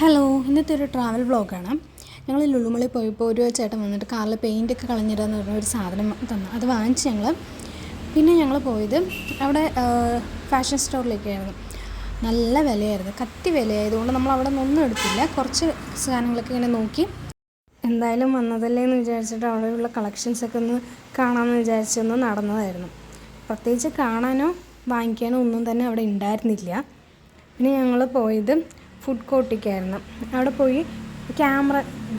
Hello, ഇന്നത്തെ ഒരു travel വ്ളോഗാണ്. ഞങ്ങൾ ലുലുമളി പോയപ്പോൾ ഒരു ചേട്ടൻ വന്നിട്ട് കാറിൽ പെയിൻറ്റൊക്കെ കളഞ്ഞിടാന്ന് പറഞ്ഞ ഒരു സാധനം തന്നു. അത് വാങ്ങിച്ച് പിന്നെ ഞങ്ങൾ പോയത് അവിടെ ഫാഷൻ സ്റ്റോറിലേക്കായിരുന്നു. നല്ല വിലയായിരുന്നു, കത്തി വിലയായതുകൊണ്ട് നമ്മൾ അവിടെ നിന്നൊന്നും എടുത്തില്ല. കുറച്ച് സാധനങ്ങളൊക്കെ ഇങ്ങനെ നോക്കി എന്തായാലും വന്നതല്ലേ എന്ന് വിചാരിച്ചിട്ട് അവിടെയുള്ള കളക്ഷൻസൊക്കെ ഒന്ന് കാണാമെന്ന് വിചാരിച്ചൊന്ന് നടന്നതായിരുന്നു. പ്രത്യേകിച്ച് കാണാനോ വാങ്ങിക്കാനോ ഒന്നും തന്നെ അവിടെ ഉണ്ടായിരുന്നില്ല. പിന്നെ ഞങ്ങൾ പോയത് ഫുഡ് കോർട്ടിലേക്കായിരുന്നു. അവിടെ പോയി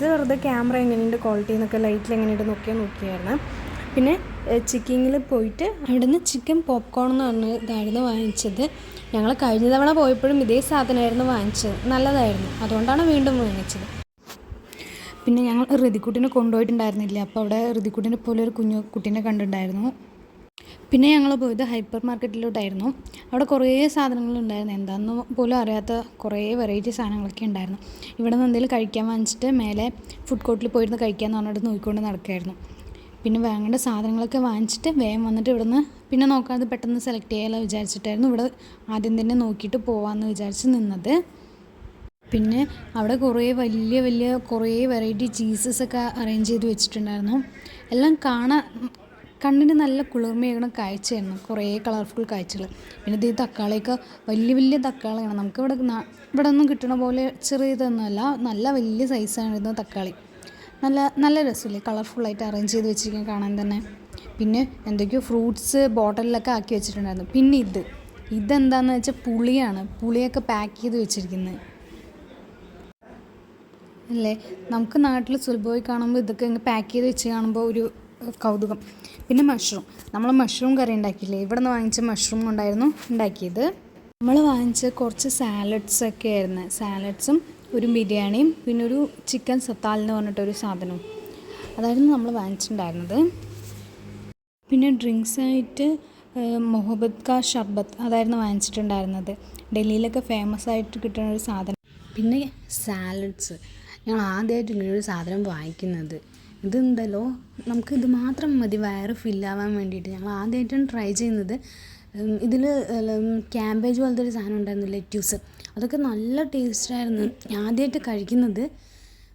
വെറുതെ ക്യാമറ എങ്ങനെയുണ്ട് ക്വാളിറ്റി എന്നൊക്കെ ലൈറ്റിൽ എങ്ങനെയുണ്ട് നോക്കിയായിരുന്നു. പിന്നെ ചിക്കിങ്ങിൽ പോയിട്ട് അവിടെ നിന്ന് ചിക്കൻ പോപ്കോൺ എന്ന് പറഞ്ഞ ഇതായിരുന്നു വാങ്ങിച്ചത്. ഞങ്ങൾ കഴിഞ്ഞ തവണ പോയപ്പോഴും ഇതേ സാധനമായിരുന്നു വാങ്ങിച്ചത്, നല്ലതായിരുന്നു, അതുകൊണ്ടാണ് വീണ്ടും വാങ്ങിച്ചത്. പിന്നെ ഞങ്ങൾ ഋതിക്കുട്ടിനെ കൊണ്ടുപോയിട്ടുണ്ടായിരുന്നില്ല, അപ്പോൾ അവിടെ ഋതിക്കുട്ടിനെ പോലെ ഒരു കുഞ്ഞു കുട്ടീനെ കണ്ടിട്ടുണ്ടായിരുന്നു. പിന്നെ ഞങ്ങൾ പോയത് ഹൈപ്പർ മാർക്കറ്റിലോട്ടായിരുന്നു. അവിടെ കുറേ സാധനങ്ങളുണ്ടായിരുന്നു, എന്താണെന്ന് പോലും അറിയാത്ത കുറേ വെറൈറ്റി സാധനങ്ങളൊക്കെ ഉണ്ടായിരുന്നു. ഇവിടെ നിന്ന് എന്തെങ്കിലും കഴിക്കാൻ വാങ്ങിച്ചിട്ട് മേലെ ഫുഡ് കോർട്ടിൽ പോയിരുന്ന് കഴിക്കാമെന്ന് പറഞ്ഞിട്ട് നോക്കിക്കൊണ്ട് നടക്കുമായിരുന്നു. പിന്നെ വേണ്ട സാധനങ്ങളൊക്കെ വാങ്ങിച്ചിട്ട് വേഗം വന്നിട്ട് ഇവിടെ നിന്ന് പിന്നെ നോക്കാതെ പെട്ടെന്ന് സെലക്ട് ചെയ്യാമല്ലോ വിചാരിച്ചിട്ടായിരുന്നു ഇവിടെ ആദ്യം തന്നെ നോക്കിയിട്ട് പോകാമെന്ന് വിചാരിച്ച് നിന്നത്. പിന്നെ അവിടെ വലിയ കുറേ വെറൈറ്റി ചീസസൊക്കെ അറേഞ്ച് ചെയ്ത് വെച്ചിട്ടുണ്ടായിരുന്നു. എല്ലാം കണ്ണിന് നല്ല കുളിർമയേകുന്ന കാഴ്ചയായിരുന്നു, കുറേ കളർഫുൾ കാഴ്ചകൾ. പിന്നെ ഇത് തക്കാളിയൊക്കെ വലിയ തക്കാളിയാണ്, നമുക്ക് ഇവിടെ ഒന്നും കിട്ടണ പോലെ ചെറിയതൊന്നുമല്ല, നല്ല വലിയ സൈസായിരുന്നു തക്കാളി. നല്ല രസമില്ലേ, കളർഫുള്ളായിട്ട് അറേഞ്ച് ചെയ്ത് വെച്ചിരിക്കുന്നത് കാണാൻ തന്നെ. പിന്നെ എന്തൊക്കെയോ ഫ്രൂട്ട്സ് ബോട്ടിലൊക്കെ ആക്കി വെച്ചിട്ടുണ്ടായിരുന്നു. പിന്നെ ഇതെന്താണെന്ന് വെച്ചാൽ പുളിയൊക്കെ പാക്ക് ചെയ്ത് വെച്ചിരിക്കുന്നത് അല്ലേ. നമുക്ക് നാട്ടിൽ സുലഭമായി കാണുമ്പോൾ ഇതൊക്കെ ഇങ്ങനെ പാക്ക് ചെയ്ത് വെച്ച് കാണുമ്പോൾ ഒരു കൗതുകം. പിന്നെ നമ്മൾ മഷ്റൂം കറി ഉണ്ടാക്കിയില്ലേ, ഇവിടെ നിന്ന് വാങ്ങിച്ച മഷ്റൂം കൊണ്ടായിരുന്നു ഉണ്ടാക്കിയത്. നമ്മൾ വാങ്ങിച്ച കുറച്ച് സാലഡ്സൊക്കെ ആയിരുന്നു, സാലഡ്സും ഒരു ബിരിയാണിയും പിന്നെ ഒരു ചിക്കൻ സത്താൽ എന്ന് പറഞ്ഞിട്ടൊരു സാധനവും അതായിരുന്നു നമ്മൾ വാങ്ങിച്ചിട്ടുണ്ടായിരുന്നത്. പിന്നെ ഡ്രിങ്ക്സായിട്ട് മൊഹബത്ത് കാ ഷർബത്ത് അതായിരുന്നു വാങ്ങിച്ചിട്ടുണ്ടായിരുന്നത്, ഡൽഹിയിലൊക്കെ ഫേമസ് ആയിട്ട് കിട്ടുന്ന ഒരു സാധനം. പിന്നെ സാലഡ്സ്, ഞങ്ങൾ ആദ്യമായിട്ട് ഇങ്ങനൊരു സാധനം വാങ്ങിക്കുന്നത്. ഇതെന്തല്ലോ നമുക്കിത് മാത്രം മതി വയറ് ഫില്ലാവാൻ വേണ്ടിയിട്ട്. ഞങ്ങൾ ആദ്യമായിട്ടാണ് ട്രൈ ചെയ്യുന്നത്. ഇതിൽ ക്യാബേജ് പോലത്തെ ഒരു സാധനം ഉണ്ടായിരുന്നു, ലെറ്റ്യൂസ്, അതൊക്കെ നല്ല ടേസ്റ്റായിരുന്നു. ആദ്യമായിട്ട് കഴിക്കുന്നത്,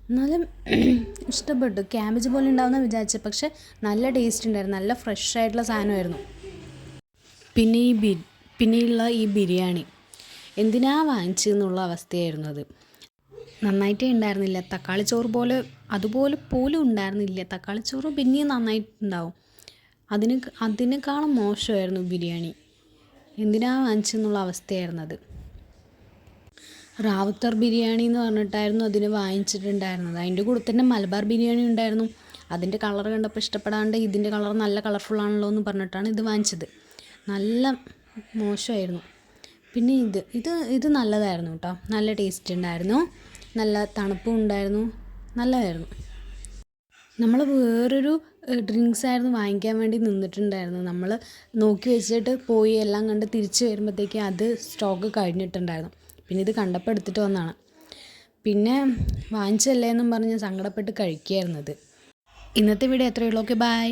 എന്നാലും ഇഷ്ടപ്പെട്ടു. ക്യാബേജ് പോലെ ഉണ്ടാവുമെന്ന് വിചാരിച്ചത്, പക്ഷെ നല്ല ടേസ്റ്റ് ഉണ്ടായിരുന്നു, നല്ല ഫ്രഷ് ആയിട്ടുള്ള സാധനമായിരുന്നു. പിന്നെയുള്ള ഈ ബിരിയാണി എന്തിനാ വാങ്ങിച്ചതെന്നുള്ള അവസ്ഥയായിരുന്നു. അത് നന്നായിട്ടേ ഉണ്ടായിരുന്നില്ല, തക്കാളിച്ചോറ് അതുപോലെ പോലും ഉണ്ടായിരുന്നില്ല. തക്കാളിച്ചോറ് പിന്നെയും നന്നായിട്ടുണ്ടാവും, അതിനേക്കാളും മോശമായിരുന്നു ബിരിയാണി. എന്തിനാ വാങ്ങിച്ചെന്നുള്ള അവസ്ഥയായിരുന്നു അത്. റാവുത്തർ ബിരിയാണി എന്ന് പറഞ്ഞിട്ടായിരുന്നു അതിന് വാങ്ങിച്ചിട്ടുണ്ടായിരുന്നത്. അതിൻ്റെ കൂടെ തന്നെ മലബാർ ബിരിയാണി ഉണ്ടായിരുന്നു. അതിൻ്റെ കളർ കണ്ടപ്പോൾ ഇഷ്ടപ്പെടാണ്ട് ഇതിൻ്റെ കളർ നല്ല കളർഫുള്ളാണല്ലോ എന്ന് പറഞ്ഞിട്ടാണ് ഇത് വാങ്ങിച്ചത്. നല്ല മോശമായിരുന്നു. പിന്നെ ഇത് നല്ലതായിരുന്നു കേട്ടോ, നല്ല ടേസ്റ്റ് ഉണ്ടായിരുന്നു, നല്ല തണുപ്പും ഉണ്ടായിരുന്നു, നല്ലതായിരുന്നു. നമ്മൾ വേറൊരു ഡ്രിങ്ക്സ് ആയിരുന്നു വാങ്ങിക്കാൻ വേണ്ടി നിന്നിട്ടുണ്ടായിരുന്നു. നമ്മൾ നോക്കി വെച്ചിട്ട് പോയി എല്ലാം കണ്ട് തിരിച്ച് വരുമ്പോഴത്തേക്ക് അത് സ്റ്റോക്ക് കഴിഞ്ഞിട്ടുണ്ടായിരുന്നു. പിന്നെ ഇത് കണ്ടപ്പോൾ എടുത്തിട്ട് വന്നതാണ്. പിന്നെ വാങ്ങിച്ചല്ലേ എന്നും പറഞ്ഞ് സങ്കടപ്പെട്ട് കഴിക്കുകയായിരുന്നത്. ഇന്നത്തെ വീഡിയോ എത്രയേ ഉള്ളൂ. Okay, by.